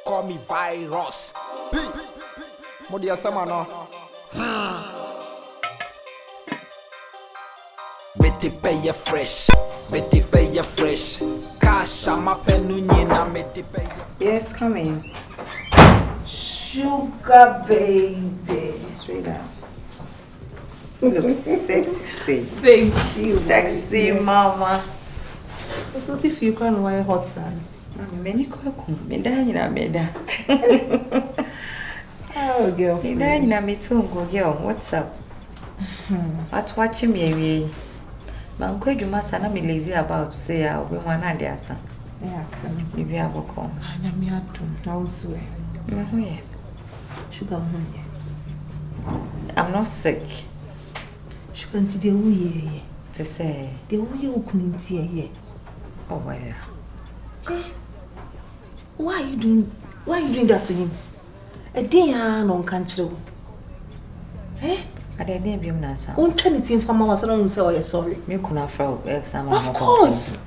Call me virus. Modia Samano. Meti pay ya fresh. Meti pay ya fresh. Cash ama penunyi na meti pay. Yes, come in. Sugar baby. Sweetheart. You look sexy. Thank you. Sexy mama. What's what if you can't wear hot sun? Many cocoa. Meda. Oh, girl. Girl, what's up? What's watching me? Man, could you must not be lazy about to say I'll be one idea, son. Yes, Maybe I will come. I'm here to also. Sugar, I'm not sick. Sugar, the way To say, the way you couldn't hear. Oh, well. Why are you doing that to him? A day on country. Eh? I didn't be answer. Won't turn it in for Mama Salon say, oh, you're sorry. You could not throw exam. Of course.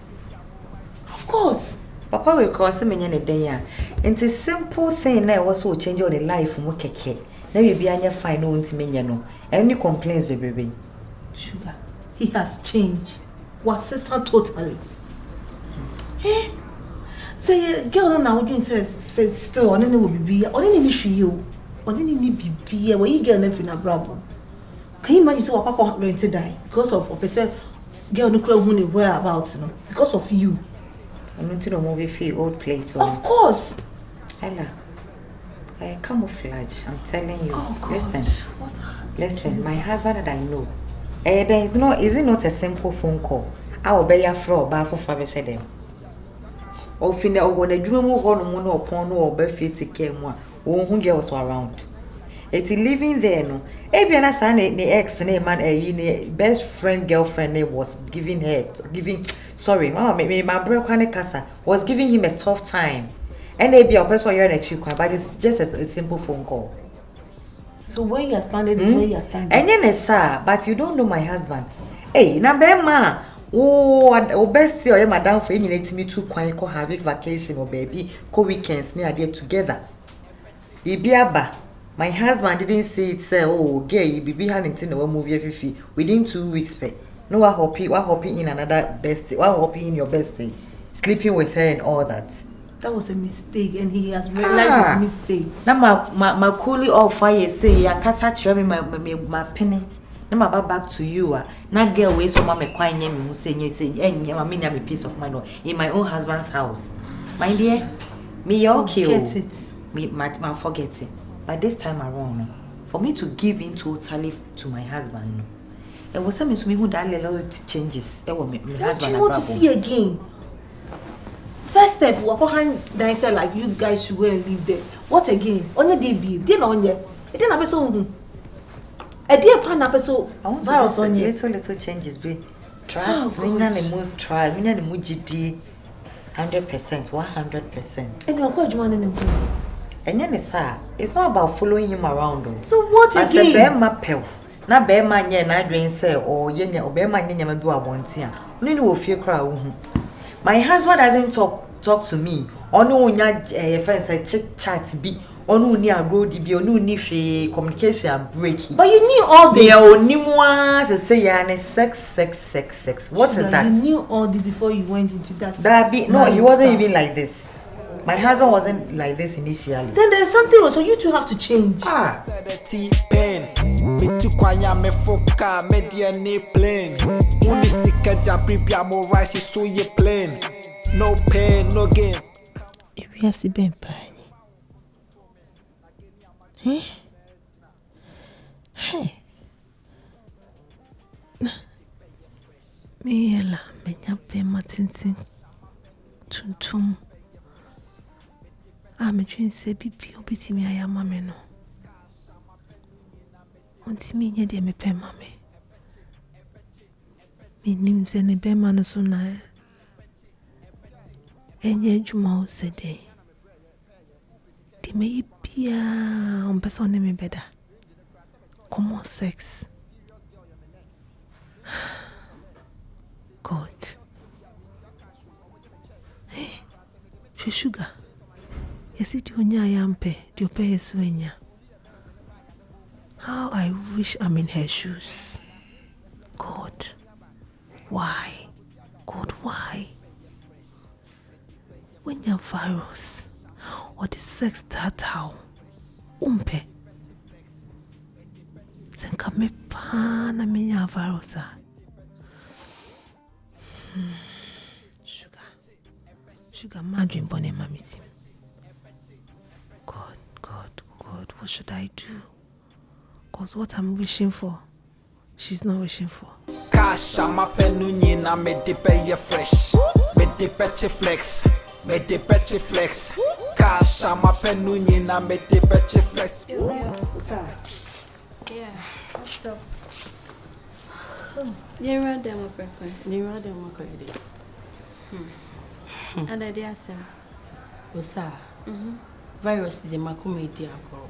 Papa will cross me any day. It's a simple thing I was so change your life from keke. Now you be on your fine own to me, no. Any complaints, baby. Sugar, he has changed. Was sister totally. Eh? Say, girl, now you say still on any will be on any issue you. On any be where you get nothing a problem. Can you imagine what Papa going to die because of a person girl no clue who whereabouts, you know, because of you? I'm not to the movie feel old place. Of course. Ella, I camouflage. I'm telling you. Oh God. Listen, my husband that I know. Is it not a simple phone call? I'll be your fro bar for Fabian them. Or fin or when a dream will go on upon or buffet to care more. Who girls were around. It's living there, no. Ebiana son, the ex name man, a best friend girlfriend name was giving, sorry, mama, my brother Casa was giving him a tough time. And they be a person you're in a chick, but it's just a simple phone call. So where you are standing is where you are standing. And yes, sir, but you don't know my husband. Hey, na bema. Oh, best or madam for you need me to quiet go have vacation or baby, go weekends near there together. Ibiaba. My husband didn't say it say, oh, gay, be Huntington or movie every within 2 weeks. No, what hopping in another bestie, what hopping in your bestie, sleeping with her and all that. That was a mistake, and he has realized his mistake. Now, my coolie off fire say, I can't touch my penny. Now, my back to you. Now, girl, ways from my quine name, who say, I'm a piece of mind in my own husband's house. My dear, me, okay, forget it. Me, my forget it. But this time around, for me to give in totally to my husband, it was something to me who that little changes. My husband. What do you want to see again? First step, we are say like you guys should go and live there. What again? On your debut, they not on there. It didn't have so. A dear pan up so. I want to say little changes. Be trust me, na ne mo try, me na ne mo GD 100%, 100%. And you're quite joining him. And then it's not about following him around. So what again? I said, bear my pel. Na bear my yen, I drain say, or yen, or bear my name, I do a want here. No, will feel crowd. My husband doesn't talk to me. Or no, friends, I chat be. Or no, near road, be or no, niche communication breaking. But you knew all this. Yeah, only one say, sex. What is that? You knew all this before you went into that. No, he wasn't even like this. My husband wasn't like this initially. Then there's something wrong, so you two have to change. Me too quiet, me foka, me DNA plain. Only sick and prepare more rice, so you plain. No pain, no gain. If we are si ben pani. Hey. Me yela, me nyape matintin. Tuntum. I'm a dream say bibi obiti me ayama me no. Unti me nye de me pe mame. Me nim se ne be manu so na. Enye juma o se de. Di me bia on person ne me beda. Common sex. God. sugar. Yes, it onya yampe, the pay swenya. How I wish I'm in her shoes. God, why? God, why? When you're virus or the sex tattoo, umpe. Then come me pan and me virus. Sugar, madrin bonne mamisi. God, what should I do? Because what I'm wishing for, she's not wishing for. Cash, I'm a penuni na me de pay fresh. Me de petche flex. Me de petche flex. Cash, I'm a penuni na me de petche flex. Yeah, what's up? You're a demo prefer. You're a demo credit. And I dare say, Osa, virus the macumedia grow.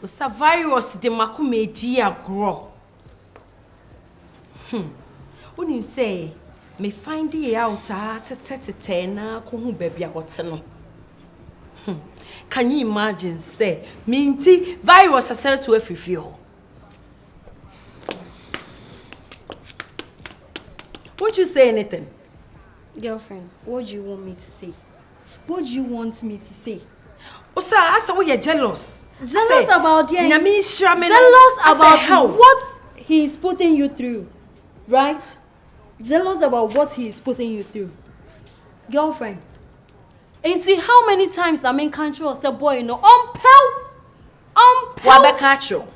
Osa, virus the macumedia grow. When you say, me find the out at na kuhu baby a watano. Can you imagine, say, minty virus has said to every few? Won't you say anything? girlfriend, what do you want me to say? What do you want me to say? Osa, I saw you're jealous. Jealous about you. Jealous about what he's putting you through, right? Jealous about what he's putting you through, girlfriend. And see how many times I mean control say boy, you know, Wabekacho.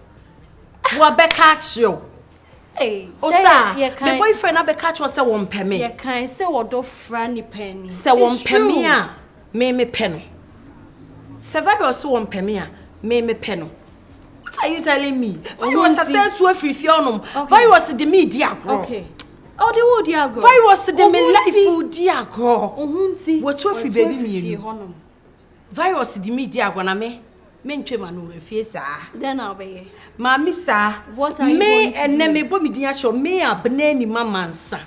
Hey, Osa, the boyfriend abekacho say won pemi. You can say what do franny penny. Say won pemi a me pen. Survivor so won pemi a me pen. What are you telling me? Virus said to every fionum. Virus the media grow. Okay. Oh, the wood ya grow. Virus the me life dia grow. Ohunti. What to every baby me. Virus the media grow na me. Mentwe manu efie saa. Then I'll be. Mami saa. What are you going to do? Me me bo me din acho me abna ni mama nsa.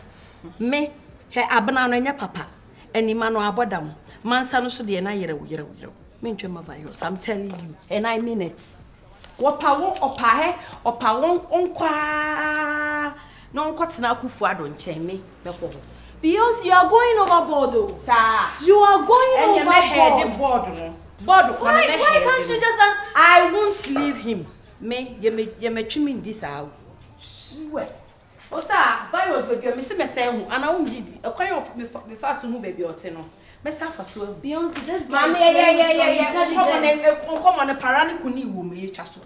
Me he abna no nya papa. Anima no abodam. Mansa no so de na yere wo. Mentwe ma virus. I'm telling you. And I mean it. Wopa won opa won onkwa. No nkotena akufu ado nchen me meko. Because you are going overboard though. Sir. You are going overboard. And you head the board no. Why can't you just I won't leave him. Me trim this out. Sure. Osa, virus baby, me say hu and I won't give a kind of me fast who baby or tenor. Me suffer so. Beyonce just Come on a paranicuni woman, you just a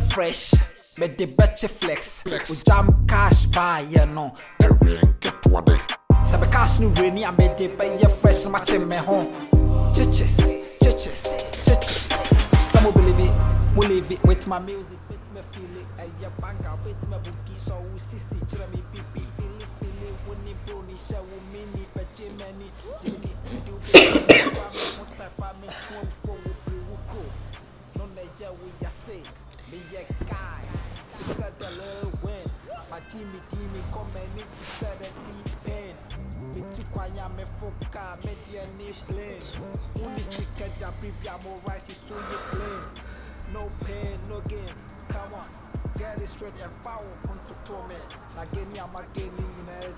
fresh. Me de betche flex. We jam cash buy, you know. Sabe cash ni rainy, I made it pay fresh, my chin me home. Churches. Some will believe it with my music, with me feel it. A bank out with my bookie, so we see Jeremy PP, feel it, when you brony show mini, but Jimmy, do no, they we say, be a guy. Jimmy, come and need to set a T-pen. Me too quiet, me foca, me dear knee plane. Only sick at your people, rice is so you play. No pain, no gain. Come on, get it straight and foul on to torment. Again, I'm again in a head,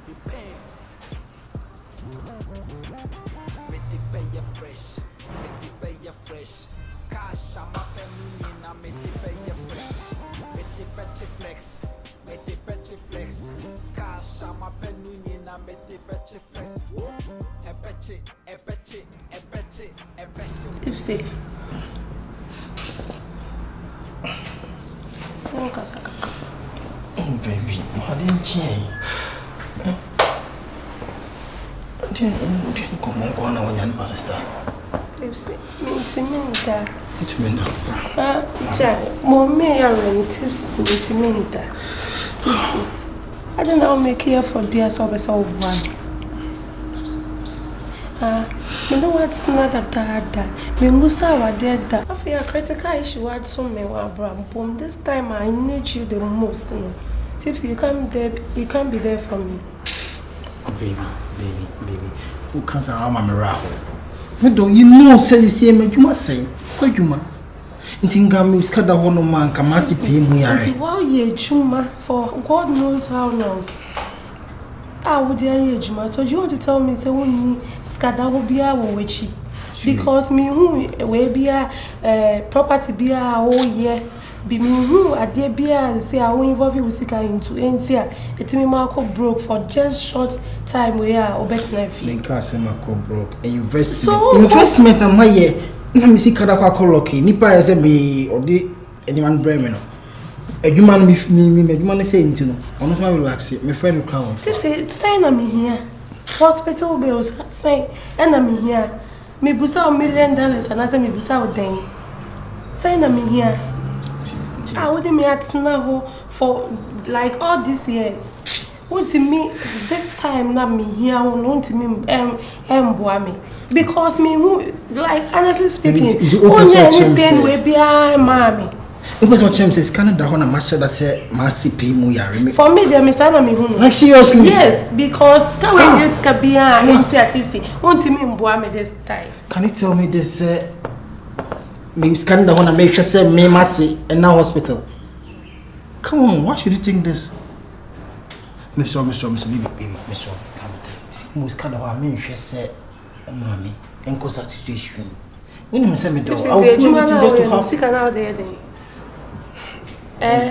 the pain. Me the pay fresh, me the pay fresh. Cash, I'm up and I me the pay fresh. Me the betche flex. Me de betche flex. Cash I'm a penuni na me de betche flex. E betche. Tipsy. Oh baby, I didn't come on when you're barrister. Tipsy, minta. Jack, mommy, I ran tipsy, minta. Tipsy. I don't know, make here for beer, so I saw one. Me know what's not a dada. Me musa wa dada. I feel a critical issue what some me wa bram. This time I need you the most. Tipsy, you can't be there for me. Baby. Who can't say I'm a miracle? Me don't you know say the same you must say. What you man? Intinga me skada hono man kamasi pay mu yare. Wow ye juma for God knows how long. I would ye juma. So you want to tell me say when skada ho bia wo wechi? Because me who we bia property bia oh yeah. Be me who a dear beer say I will involve you with into NCA. It me Marco broke for just short time we are obet knife. Linka say Marco broke. Investment and my year. Na me see kada kwa lucky. Nipa ese me odi anyone breme no. Adwuma me adwuma ne say ntino. Ono so relax. Me friend crown. Say na me here. Hospital bills say na me here. Me busa $1 million and I say me busa o den. Say na me here. I wouldn't me at now for like all these years. Want me this time not me here want me me because me who like honestly speaking only any pain will be mommy. It was what James says Canada hona master that say masi pay mu yare me. For me there me sana me who. Like seriously? Yes, because can we just kabia initiative want me mboa me this time. Can you tell me this me Canada wanna make sure say me masi in now hospital. Come on, why should you think this? Miss baby, see me Canada wanna make sure say mommy enko situation. When you say me do, I'll put it just to have. Fika now there.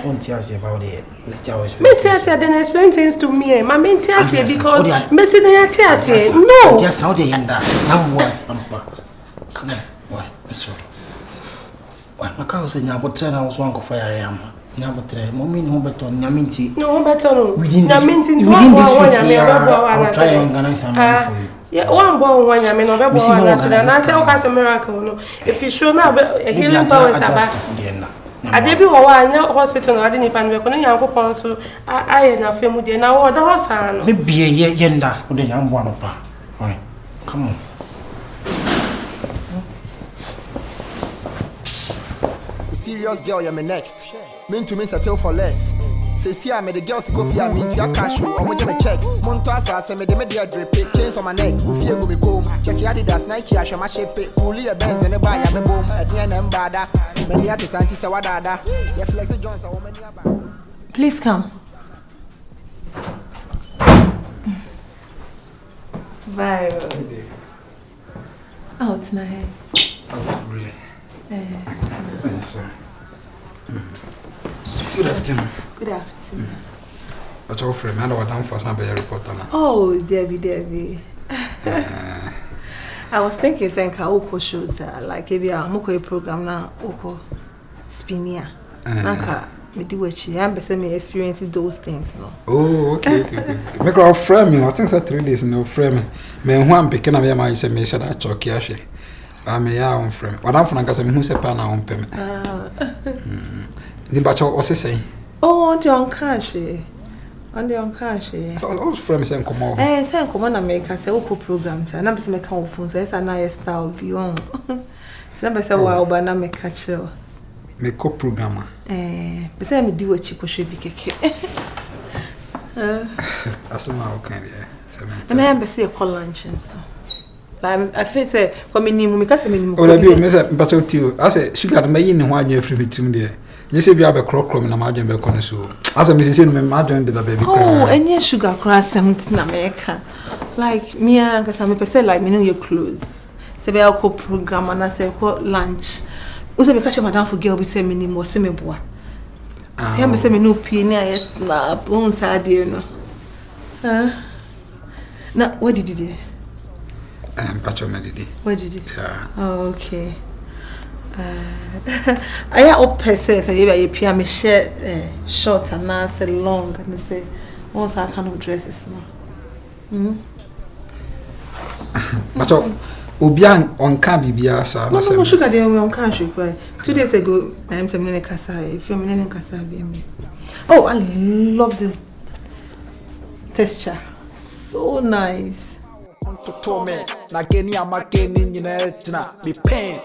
Don't tell us about it. Let you always. Me tell say then explain things to me. My main tell say because me say na tell say no. Just how they end that. Now what? Come on, why? Sorry. Why? My car was in Yabotre. I was one go fire. I am. Yabotre. Mommy no better. Nyaminti. No better no. Nyaminti. Within this week, I'll try and organize some money for you. Yeah, one boy, one yamin, no better. I say, okay, it's a miracle. No, if you show now, healing powers are back. I did be one hospital. I didn't even work on young people. So I am a family. Now, what the horse? Maybe a yenda with the young one of her. Come on. Serious girl, you're my next. Mean to me, settle for less. Say, see, I made the girls go for me to your cash or with my checks. Montoasa, send me the media drip, chains on my neck. With you, go me comb. Check your Adidas, Nike, I show my shape. Fully a Benz and a buy, I'm a boom. At the end, I'm bada. Many at the scientists are wadada. Your Flexi Jones are women. Please come. Virus. Oh, it's not here. Oh, really? Yes, sir. Good afternoon. Good afternoon. What's your friend? I know what I'm for some reporter. Oh, Debbie. I was thinking, Senka Oko shows like if you are a program now, Oko Spinia. Nanka, me do what she am, but me experience those things. No. Oh, okay. Make her framing. I think that 3 days no framing. Me who am picking up your mind, say me should have choky ashe. I may own frame. What I'm from Casa who say pana on payment. The batch was saying. Oh, on the on cash. On the on cash. So all frames and come over. Send come on America, say Oko programs. And I'm just making a phone, so it's a nice style view on. Never say wow, but now make catch you. Me co-programmer. But say me do what chico should be keke. That's my okay, yeah. And I am say a call lunch and so. Like I feel say for me nimu because me nimu. Oh, that be me say but you. I say sugar me yin ho adwen free between there. You say be able crop na ma adwen be kono so. As me say me ma adwen de da baby. Oh, any sugar cross something na America. Like me and cause me person like me know your clothes. Say be alcohol program and I say call lunch. Use me catch madam for girl be say me nimu say me boa. Say me say me no pie na yes na won say dey no. Now what did you do? Pacho Medidi. What did you? Yeah. Oh, okay. I up person say you appear me share short and now say long and say what's that kind of dresses now? Pacho Obian on can bibia sa na say. No sugar dey on can show quite. 2 days ago I am saying in Kasa, if you mean in Kasa be me. Oh, I love this texture. So nice. to me. Na geni ama geni nyina tina be pain.